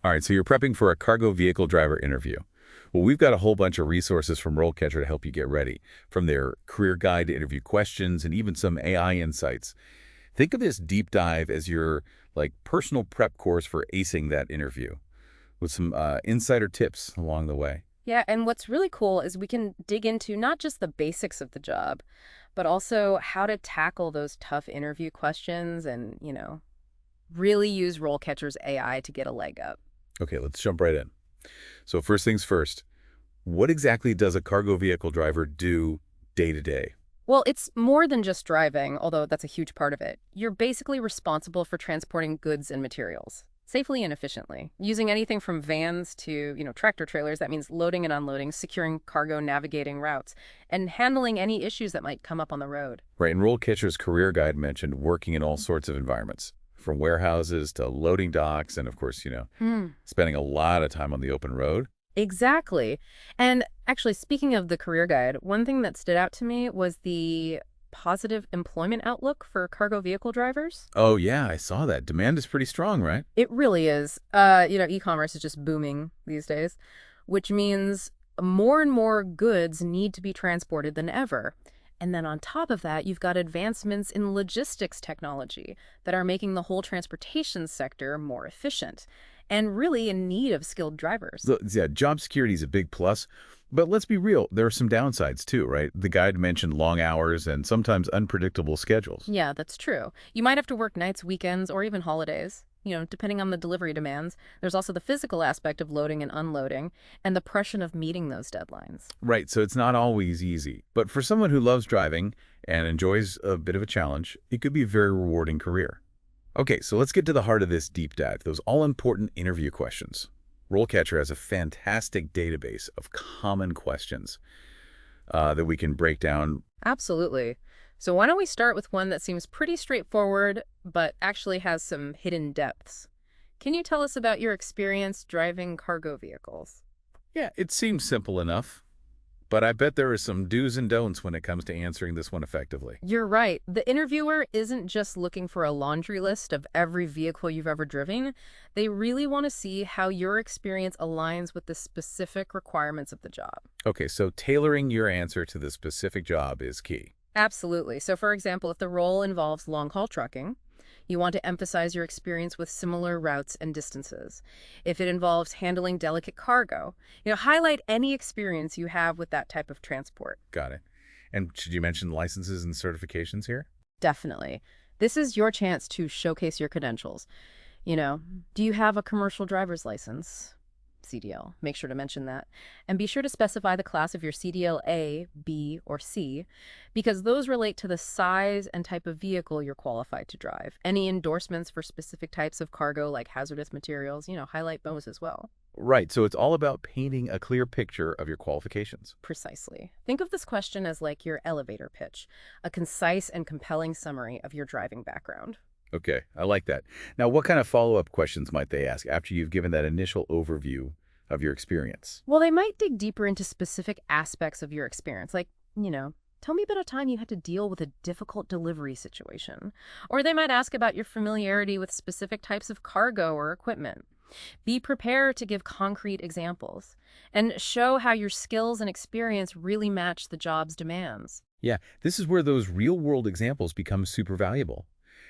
All right, so you're prepping for a cargo vehicle driver interview. Well, we've got a whole bunch of resources from RoleCatcher to help you get ready, from their career guide to interview questions and even some AI insights. Think of this deep dive as your personal prep course for acing that interview with some insider tips along the way. Yeah, and what's really cool is we can dig into not just the basics of the job, but also how to tackle those tough interview questions and, really use Rollcatcher's AI to get a leg up. Okay, let's jump right in. So first things first, what exactly does a cargo vehicle driver do day to day? Well, it's more than just driving, although that's a huge part of it. You're basically responsible for transporting goods and materials safely and efficiently, using anything from vans to, tractor trailers. That means loading and unloading, securing cargo, navigating routes, and handling any issues that might come up on the road. Right, and RoleCatcher's career guide mentioned working in all sorts of environments, from warehouses to loading docks, and of course, spending a lot of time on the open road. Exactly. And actually, speaking of the career guide, one thing that stood out to me was the positive employment outlook for cargo vehicle drivers. Oh yeah, I saw that. Demand is pretty strong, right? It really is. E-commerce is just booming these days, which means more and more goods need to be transported than ever. And then on top of that, you've got advancements in logistics technology that are making the whole transportation sector more efficient and really in need of skilled drivers. So, yeah, job security is a big plus, but let's be real, there are some downsides too, right? The guide mentioned long hours and sometimes unpredictable schedules. Yeah, that's true. You might have to work nights, weekends, or even holidays, depending on the delivery demands. There's also the physical aspect of loading and unloading and the pressure of meeting those deadlines. Right, so it's not always easy. But for someone who loves driving and enjoys a bit of a challenge, it could be a very rewarding career. Okay, so let's get to the heart of this deep dive, those all-important interview questions. RoleCatcher has a fantastic database of common questions that we can break down. Absolutely. So why don't we start with one that seems pretty straightforward, but actually has some hidden depths. Can you tell us about your experience driving cargo vehicles? Yeah, it seems simple enough, but I bet there are some do's and don'ts when it comes to answering this one effectively. You're right. The interviewer isn't just looking for a laundry list of every vehicle you've ever driven. They really want to see how your experience aligns with the specific requirements of the job. Okay, so tailoring your answer to the specific job is key. Absolutely. So, for example, if the role involves long-haul trucking, you want to emphasize your experience with similar routes and distances. If it involves handling delicate cargo, highlight any experience you have with that type of transport. Got it. And should you mention licenses and certifications here? Definitely. This is your chance to showcase your credentials. You know, do you have a commercial driver's license? CDL. Make sure to mention that. And be sure to specify the class of your CDL A, B, or C, because those relate to the size and type of vehicle you're qualified to drive. Any endorsements for specific types of cargo, like hazardous materials, highlight those as well. Right, so it's all about painting a clear picture of your qualifications. Precisely. Think of this question as like your elevator pitch, a concise and compelling summary of your driving background. Okay, I like that. Now, what kind of follow-up questions might they ask after you've given that initial overview of your experience? Well, they might dig deeper into specific aspects of your experience, like, tell me about a time you had to deal with a difficult delivery situation. Or they might ask about your familiarity with specific types of cargo or equipment. Be prepared to give concrete examples and show how your skills and experience really match the job's demands. Yeah, this is where those real-world examples become super valuable.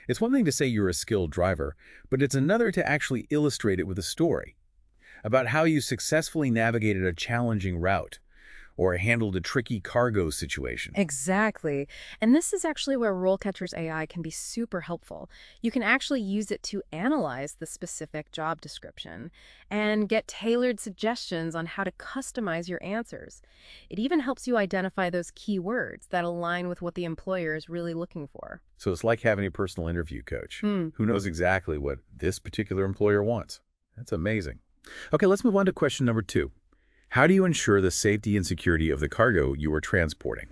It's one thing to say you're a skilled driver, but it's another to actually illustrate it with a story about how you successfully navigated a challenging route or handled a tricky cargo situation. Exactly. And this is actually where RoleCatcher's AI can be super helpful. You can actually use it to analyze the specific job description and get tailored suggestions on how to customize your answers. It even helps you identify those key words that align with what the employer is really looking for. So it's like having a personal interview coach Hmm. who knows exactly what this particular employer wants. That's amazing. Okay, let's move on to question number 2. How do you ensure the safety and security of the cargo you are transporting?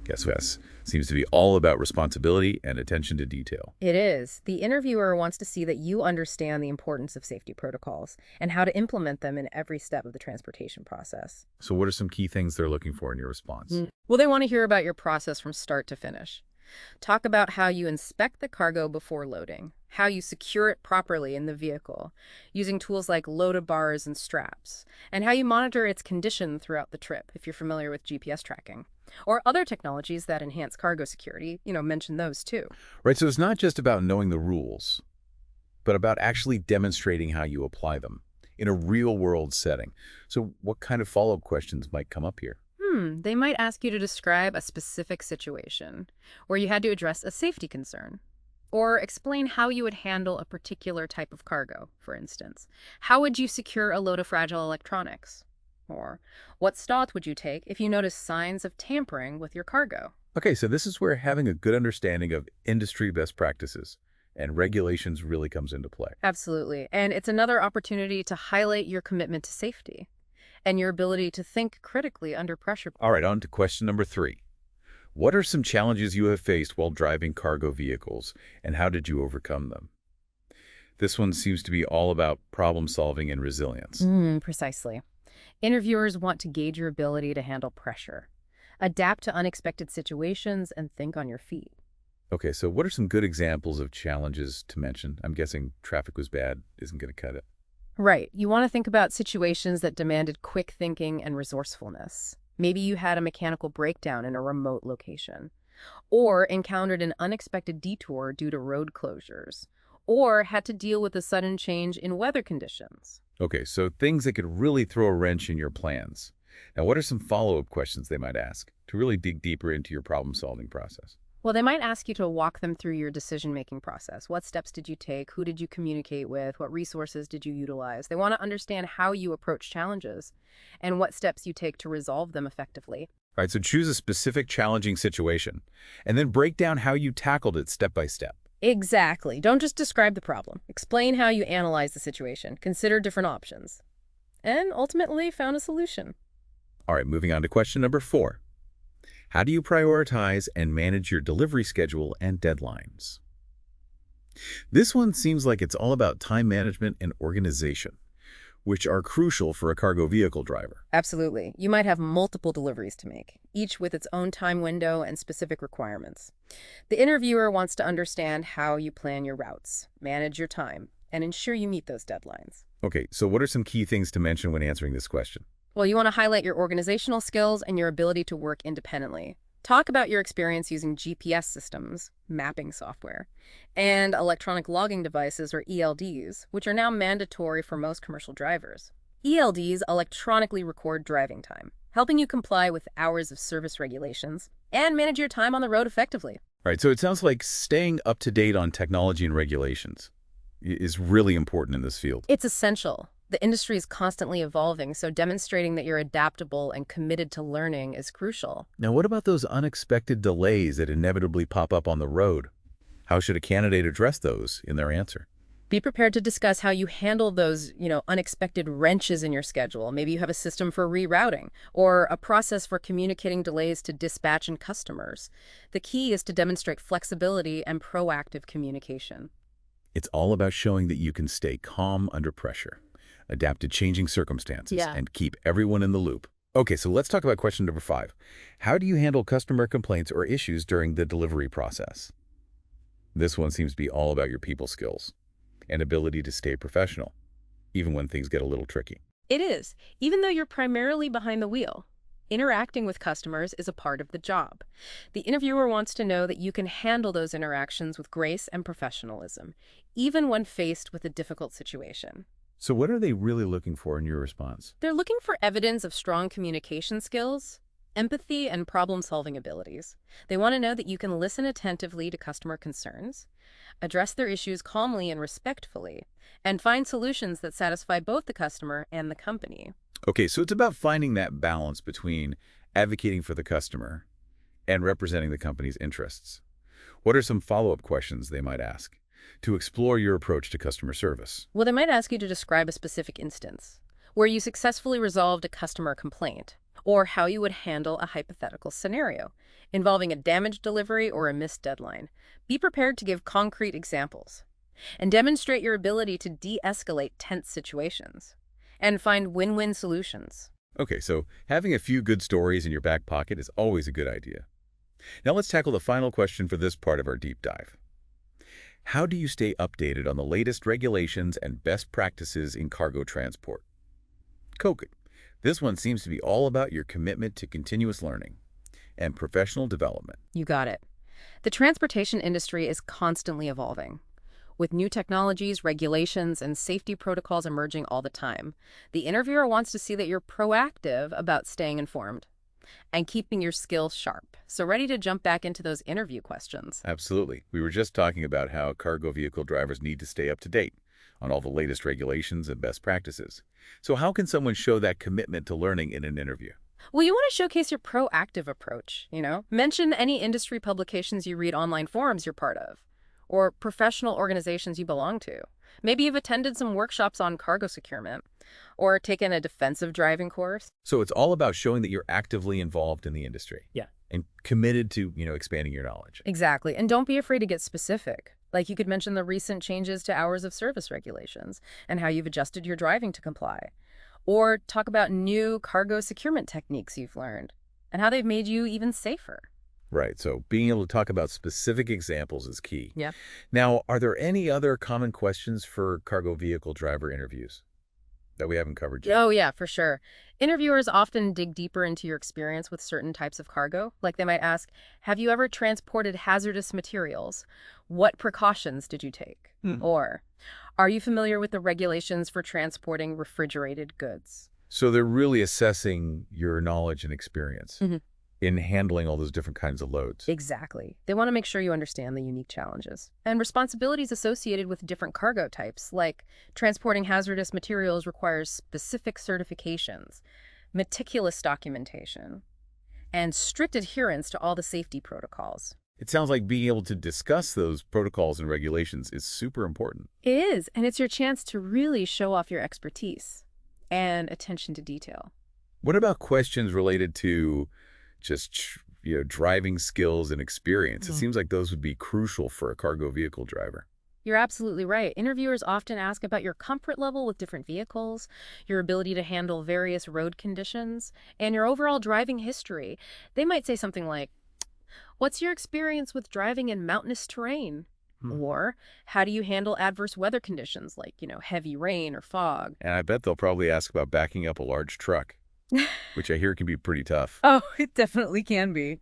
Guess what? Seems to be all about responsibility and attention to detail. It is. The interviewer wants to see that you understand the importance of safety protocols and how to implement them in every step of the transportation process. So what are some key things they're looking for in your response? Well, they want to hear about your process from start to finish. Talk about how you inspect the cargo before loading, how you secure it properly in the vehicle, using tools like loader bars and straps, and how you monitor its condition throughout the trip, if you're familiar with GPS tracking. Or other technologies that enhance cargo security, mention those too. Right, so it's not just about knowing the rules, but about actually demonstrating how you apply them in a real-world setting. So what kind of follow-up questions might come up here? They might ask you to describe a specific situation where you had to address a safety concern. Or explain how you would handle a particular type of cargo, for instance. How would you secure a load of fragile electronics? Or what steps would you take if you notice signs of tampering with your cargo? Okay, so this is where having a good understanding of industry best practices and regulations really comes into play. Absolutely. And it's another opportunity to highlight your commitment to safety and your ability to think critically under pressure. All right, on to question number 3. What are some challenges you have faced while driving cargo vehicles, and how did you overcome them? This one seems to be all about problem solving and resilience. Precisely. Interviewers want to gauge your ability to handle pressure, adapt to unexpected situations, and think on your feet. Okay, so what are some good examples of challenges to mention? I'm guessing traffic was bad isn't going to cut it. Right. You want to think about situations that demanded quick thinking and resourcefulness. Maybe you had a mechanical breakdown in a remote location, or encountered an unexpected detour due to road closures, or had to deal with a sudden change in weather conditions. Okay, so things that could really throw a wrench in your plans. Now, what are some follow-up questions they might ask to really dig deeper into your problem-solving process? Well, they might ask you to walk them through your decision-making process. What steps did you take? Who did you communicate with? What resources did you utilize? They want to understand how you approach challenges and what steps you take to resolve them effectively. All right, so choose a specific challenging situation and then break down how you tackled it step by step. Exactly. Don't just describe the problem. Explain how you analyze the situation, consider different options, and ultimately found a solution. All right, moving on to question number 4. How do you prioritize and manage your delivery schedule and deadlines? This one seems like it's all about time management and organization, which are crucial for a cargo vehicle driver. Absolutely. You might have multiple deliveries to make, each with its own time window and specific requirements. The interviewer wants to understand how you plan your routes, manage your time, and ensure you meet those deadlines. Okay, so what are some key things to mention when answering this question? Well, you want to highlight your organizational skills and your ability to work independently. Talk about your experience using GPS systems, mapping software, and electronic logging devices, or ELDs, which are now mandatory for most commercial drivers. ELDs electronically record driving time, helping you comply with hours of service regulations and manage your time on the road effectively. All right, so it sounds like staying up to date on technology and regulations is really important in this field. It's essential. The industry is constantly evolving, so demonstrating that you're adaptable and committed to learning is crucial. Now, what about those unexpected delays that inevitably pop up on the road? How should a candidate address those in their answer? Be prepared to discuss how you handle those, unexpected wrenches in your schedule. Maybe you have a system for rerouting or a process for communicating delays to dispatch and customers. The key is to demonstrate flexibility and proactive communication. It's all about showing that you can stay calm under pressure, adapt to changing circumstances, and keep everyone in the loop. Okay, so let's talk about question number 5. How do you handle customer complaints or issues during the delivery process? This one seems to be all about your people skills and ability to stay professional, even when things get a little tricky. It is. Even though you're primarily behind the wheel, interacting with customers is a part of the job. The interviewer wants to know that you can handle those interactions with grace and professionalism, even when faced with a difficult situation. So what are they really looking for in your response? They're looking for evidence of strong communication skills, empathy, and problem-solving abilities. They want to know that you can listen attentively to customer concerns, address their issues calmly and respectfully, and find solutions that satisfy both the customer and the company. Okay, so it's about finding that balance between advocating for the customer and representing the company's interests. What are some follow-up questions they might ask to explore your approach to customer service? Well, they might ask you to describe a specific instance where you successfully resolved a customer complaint, or how you would handle a hypothetical scenario involving a damaged delivery or a missed deadline. Be prepared to give concrete examples and demonstrate your ability to de-escalate tense situations and find win-win solutions. Okay, so having a few good stories in your back pocket is always a good idea. Now let's tackle the final question for this part of our deep dive. How do you stay updated on the latest regulations and best practices in cargo transport? Coke. This one seems to be all about your commitment to continuous learning and professional development. You got it. The transportation industry is constantly evolving, with new technologies, regulations, and safety protocols emerging all the time. The interviewer wants to see that you're proactive about staying informed and keeping your skills sharp. So ready to jump back into those interview questions. Absolutely. We were just talking about how cargo vehicle drivers need to stay up to date on all the latest regulations and best practices. So how can someone show that commitment to learning in an interview? Well, you want to showcase your proactive approach. Mention any industry publications you read, online forums you're part of, or professional organizations you belong to. Maybe you've attended some workshops on cargo securement, or taken a defensive driving course. So it's all about showing that you're actively involved in the industry. Yeah. And committed to, expanding your knowledge. Exactly. And don't be afraid to get specific. Like you could mention the recent changes to hours of service regulations and how you've adjusted your driving to comply. Or talk about new cargo securement techniques you've learned and how they've made you even safer. Right. So being able to talk about specific examples is key. Yeah. Now, are there any other common questions for cargo vehicle driver interviews that we haven't covered yet? Oh, yeah, for sure. Interviewers often dig deeper into your experience with certain types of cargo. Like they might ask, have you ever transported hazardous materials? What precautions did you take? Or, are you familiar with the regulations for transporting refrigerated goods? So they're really assessing your knowledge and experience Mhm. in handling all those different kinds of loads. Exactly. They want to make sure you understand the unique challenges and responsibilities associated with different cargo types, like transporting hazardous materials requires specific certifications, meticulous documentation, and strict adherence to all the safety protocols. It sounds like being able to discuss those protocols and regulations is super important. It is, and it's your chance to really show off your expertise and attention to detail. What about questions related to just, driving skills and experience? It seems like those would be crucial for a cargo vehicle driver. You're absolutely right. Interviewers often ask about your comfort level with different vehicles, your ability to handle various road conditions, and your overall driving history. They might say something like, what's your experience with driving in mountainous terrain? Or, how do you handle adverse weather conditions like, heavy rain or fog? And I bet they'll probably ask about backing up a large truck, which I hear can be pretty tough. Oh, it definitely can be.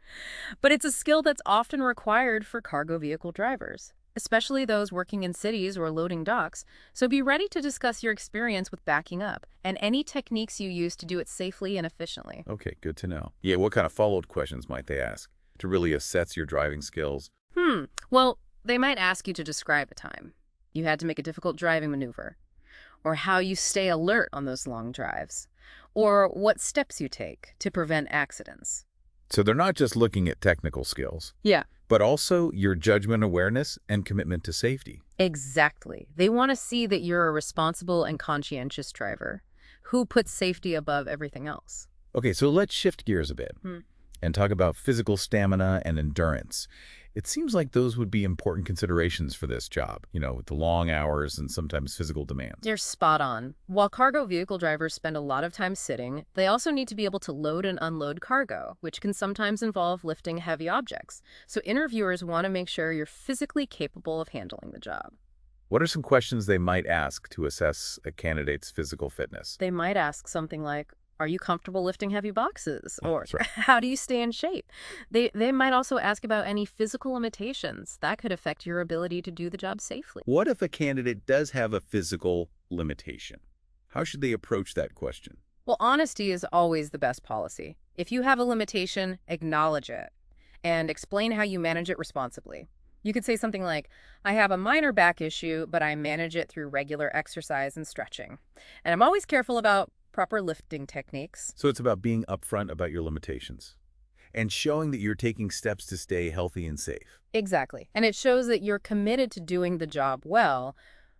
But it's a skill that's often required for cargo vehicle drivers, especially those working in cities or loading docks. So be ready to discuss your experience with backing up and any techniques you use to do it safely and efficiently. Okay, good to know. Yeah, what kind of follow-up questions might they ask to really assess your driving skills? Well, they might ask you to describe a time you had to make a difficult driving maneuver, or how you stay alert on those long drives, or what steps you take to prevent accidents. So they're not just looking at technical skills, Yeah. but also your judgment awareness and commitment to safety. Exactly. They want to see that you're a responsible and conscientious driver who puts safety above everything else. Okay, so let's shift gears a bit and talk about physical stamina and endurance. It seems like those would be important considerations for this job, with the long hours and sometimes physical demands. You're spot on. While cargo vehicle drivers spend a lot of time sitting, they also need to be able to load and unload cargo, which can sometimes involve lifting heavy objects. So interviewers want to make sure you're physically capable of handling the job. What are some questions they might ask to assess a candidate's physical fitness? They might ask something like, are you comfortable lifting heavy boxes? Or That's right. how do you stay in shape? They might also ask about any physical limitations that could affect your ability to do the job safely. What if a candidate does have a physical limitation? How should they approach that question? Well, honesty is always the best policy. If you have a limitation, acknowledge it and explain how you manage it responsibly. You could say something like, I have a minor back issue, but I manage it through regular exercise and stretching. And I'm always careful about proper lifting techniques. So it's about being upfront about your limitations and showing that you're taking steps to stay healthy and safe. Exactly. And it shows that you're committed to doing the job well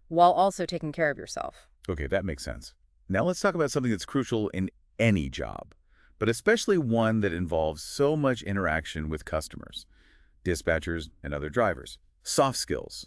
while also taking care of yourself. Okay, that makes sense. Now let's talk about something that's crucial in any job, but especially one that involves so much interaction with customers, dispatchers, and other drivers. Soft skills.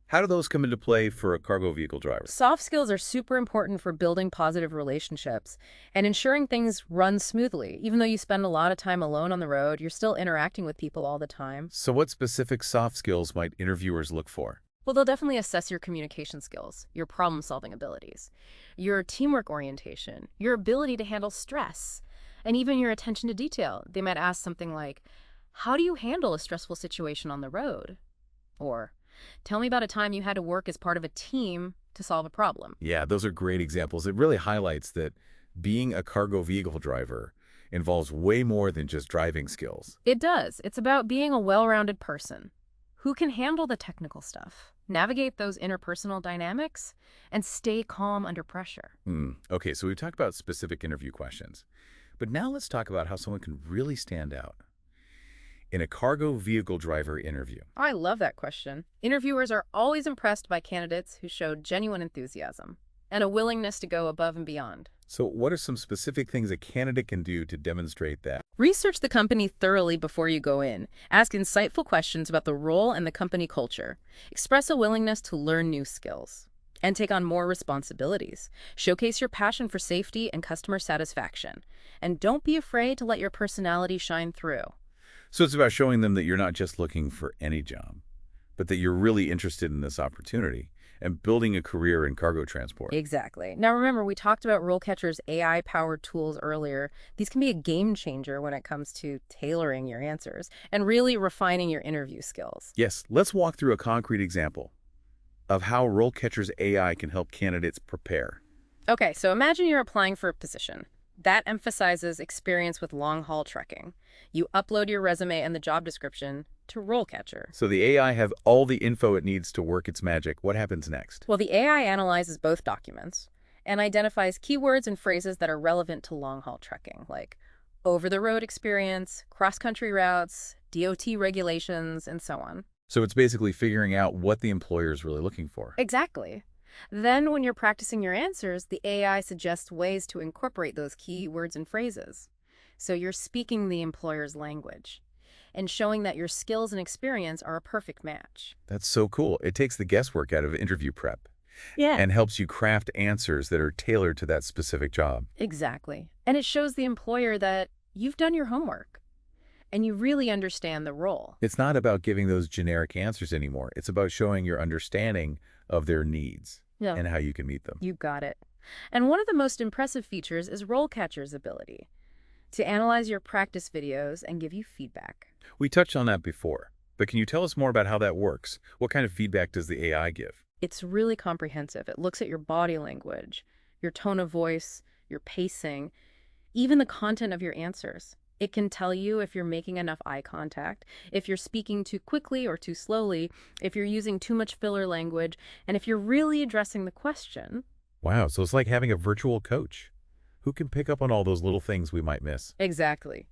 How do those come into play for a cargo vehicle driver? Soft skills are super important for building positive relationships and ensuring things run smoothly. Even though you spend a lot of time alone on the road, you're still interacting with people all the time. So what specific soft skills might interviewers look for? Well, they'll definitely assess your communication skills, your problem-solving abilities, your teamwork orientation, your ability to handle stress, and even your attention to detail. They might ask something like, how do you handle a stressful situation on the road? Or, tell me about a time you had to work as part of a team to solve a problem. Yeah, those are great examples. It really highlights that being a cargo vehicle driver involves way more than just driving skills. It does. It's about being a well-rounded person who can handle the technical stuff, navigate those interpersonal dynamics, and stay calm under pressure. Okay, so we've talked about specific interview questions, but now let's talk about how someone can really stand out in a cargo vehicle driver interview. I love that question. Interviewers are always impressed by candidates who show genuine enthusiasm and a willingness to go above and beyond. So what are some specific things a candidate can do to demonstrate that? Research the company thoroughly before you go in. Ask insightful questions about the role and the company culture. Express a willingness to learn new skills and take on more responsibilities. Showcase your passion for safety and customer satisfaction. And don't be afraid to let your personality shine through. So it's about showing them that you're not just looking for any job, but that you're really interested in this opportunity and building a career in cargo transport. Exactly. Now remember, we talked about RoleCatcher's AI-powered tools earlier. These can be a game changer when it comes to tailoring your answers and really refining your interview skills. Yes, let's walk through a concrete example of how RoleCatcher's AI can help candidates prepare. Okay, so imagine you're applying for a position that emphasizes experience with long-haul trekking. You upload your resume and the job description to RoleCatcher. So the AI has all the info it needs to work its magic. What happens next? Well, the AI analyzes both documents and identifies keywords and phrases that are relevant to long-haul trekking, like over-the-road experience, cross-country routes, DOT regulations, and so on. So it's basically figuring out what the employer is really looking for. Exactly. Then, when you're practicing your answers, the AI suggests ways to incorporate those keywords and phrases. So you're speaking the employer's language and showing that your skills and experience are a perfect match. That's so cool. It takes the guesswork out of interview prep Yeah. and helps you craft answers that are tailored to that specific job. Exactly. And it shows the employer that you've done your homework and you really understand the role. It's not about giving those generic answers anymore. It's about showing your understanding of their needs Yeah. and how you can meet them. You got it. And one of the most impressive features is RoleCatcher's ability to analyze your practice videos and give you feedback. We touched on that before, but can you tell us more about how that works? What kind of feedback does the AI give? It's really comprehensive. It looks at your body language, your tone of voice, your pacing, even the content of your answers. It can tell you if you're making enough eye contact, if you're speaking too quickly or too slowly, if you're using too much filler language, and if you're really addressing the question. Wow, so it's like having a virtual coach who can pick up on all those little things we might miss. Exactly.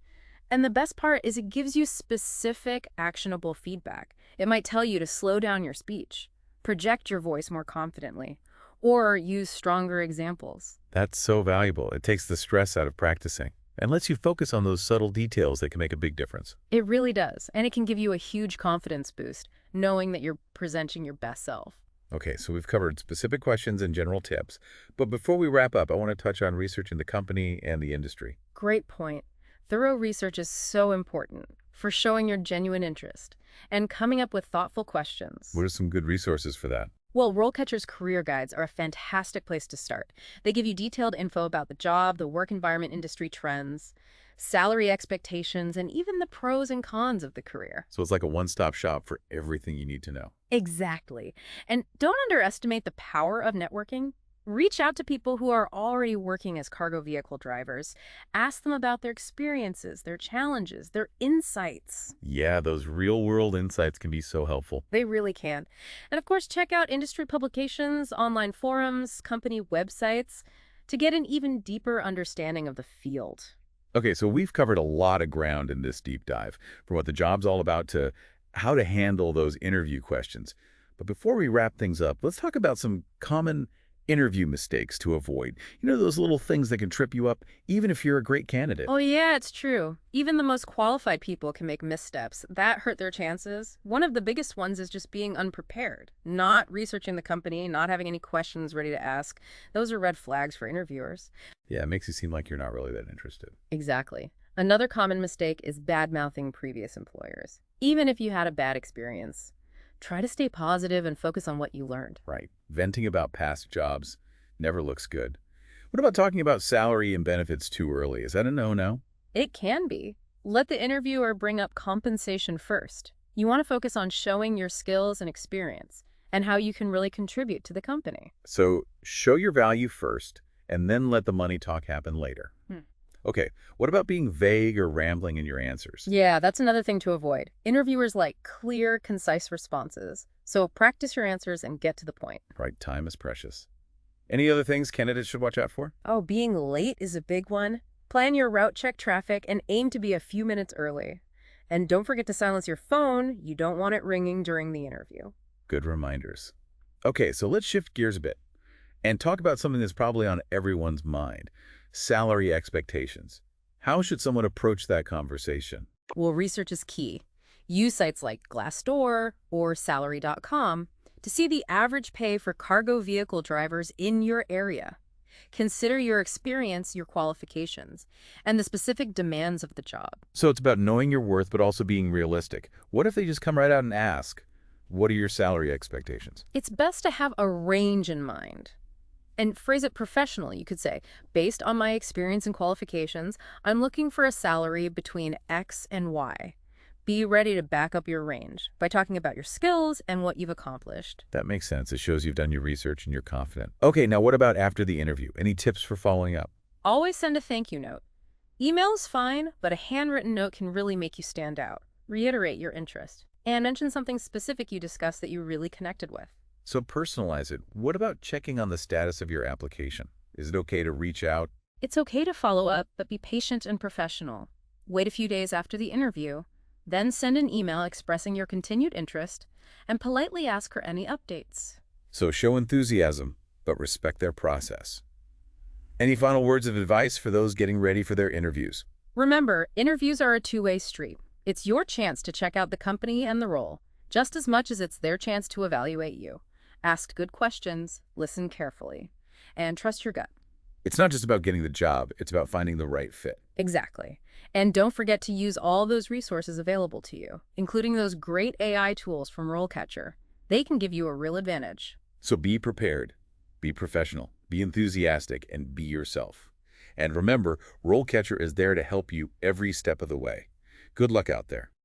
And the best part is it gives you specific, actionable feedback. It might tell you to slow down your speech, project your voice more confidently, or use stronger examples. That's so valuable. It takes the stress out of practicing and lets you focus on those subtle details that can make a big difference. It really does. And it can give you a huge confidence boost, knowing that you're presenting your best self. Okay, so we've covered specific questions and general tips. But before we wrap up, I want to touch on researching the company and the industry. Great point. Thorough research is so important for showing your genuine interest and coming up with thoughtful questions. What are some good resources for that? Well, RoleCatcher's career guides are a fantastic place to start. They give you detailed info about the job, the work environment, industry trends, salary expectations, and even the pros and cons of the career. So it's like a one-stop shop for everything you need to know. Exactly. And don't underestimate the power of networking. Reach out to people who are already working as cargo vehicle drivers. Ask them about their experiences, their challenges, their insights. Yeah, those real-world insights can be so helpful. They really can. And of course, check out industry publications, online forums, company websites to get an even deeper understanding of the field. Okay, so we've covered a lot of ground in this deep dive, from what the job's all about to how to handle those interview questions. But before we wrap things up, let's talk about some common interview mistakes to avoid. You know, those little things that can trip you up, even if you're a great candidate. Oh yeah, it's true. Even the most qualified people can make missteps. That hurt their chances. One of the biggest ones is just being unprepared, not researching the company, not having any questions ready to ask. Those are red flags for interviewers. Yeah, it makes you seem like you're not really that interested. Exactly. Another common mistake is bad-mouthing previous employers. Even if you had a bad experience, Try to stay positive and focus on what you learned. Right. Venting about past jobs never looks good. What about talking about salary and benefits too early? Is that a no-no? It can be. Let the interviewer bring up compensation first. You want to focus on showing your skills and experience and how you can really contribute to the company. So show your value first, and then let the money talk happen later. Okay, what about being vague or rambling in your answers? Yeah, that's another thing to avoid. Interviewers like clear, concise responses. So practice your answers and get to the point. Right, time is precious. Any other things candidates should watch out for? Oh, being late is a big one. Plan your route, check traffic, and aim to be a few minutes early. And don't forget to silence your phone. You don't want it ringing during the interview. Good reminders. Okay, so let's shift gears a bit and talk about something that's probably on everyone's mind: salary expectations. How should someone approach that conversation? Well, research is key. Use sites like Glassdoor or salary.com to see the average pay for cargo vehicle drivers in your area. Consider your experience, your qualifications, and the specific demands of the job. So it's about knowing your worth, but also being realistic. What if they just come right out and ask, what are your salary expectations? It's best to have a range in mind. And phrase it professionally. You could say, based on my experience and qualifications, I'm looking for a salary between X and Y. Be ready to back up your range by talking about your skills and what you've accomplished. That makes sense. It shows you've done your research and you're confident. Okay, now what about after the interview? Any tips for following up? Always send a thank you note. Email is fine, but a handwritten note can really make you stand out. Reiterate your interest and mention something specific you discussed that you really connected with. So personalize it. What about checking on the status of your application? Is it okay to reach out? It's okay to follow up, but be patient and professional. Wait a few days after the interview, then send an email expressing your continued interest and politely ask for any updates. So show enthusiasm, but respect their process. Any final words of advice for those getting ready for their interviews? Remember, interviews are a two-way street. It's your chance to check out the company and the role, just as much as it's their chance to evaluate you. Ask good questions, listen carefully, and trust your gut. It's not just about getting the job, it's about finding the right fit. Exactly. And don't forget to use all those resources available to you, including those great AI tools from RoleCatcher. They can give you a real advantage. So be prepared, be professional, be enthusiastic, and be yourself. And remember, RoleCatcher is there to help you every step of the way. Good luck out there.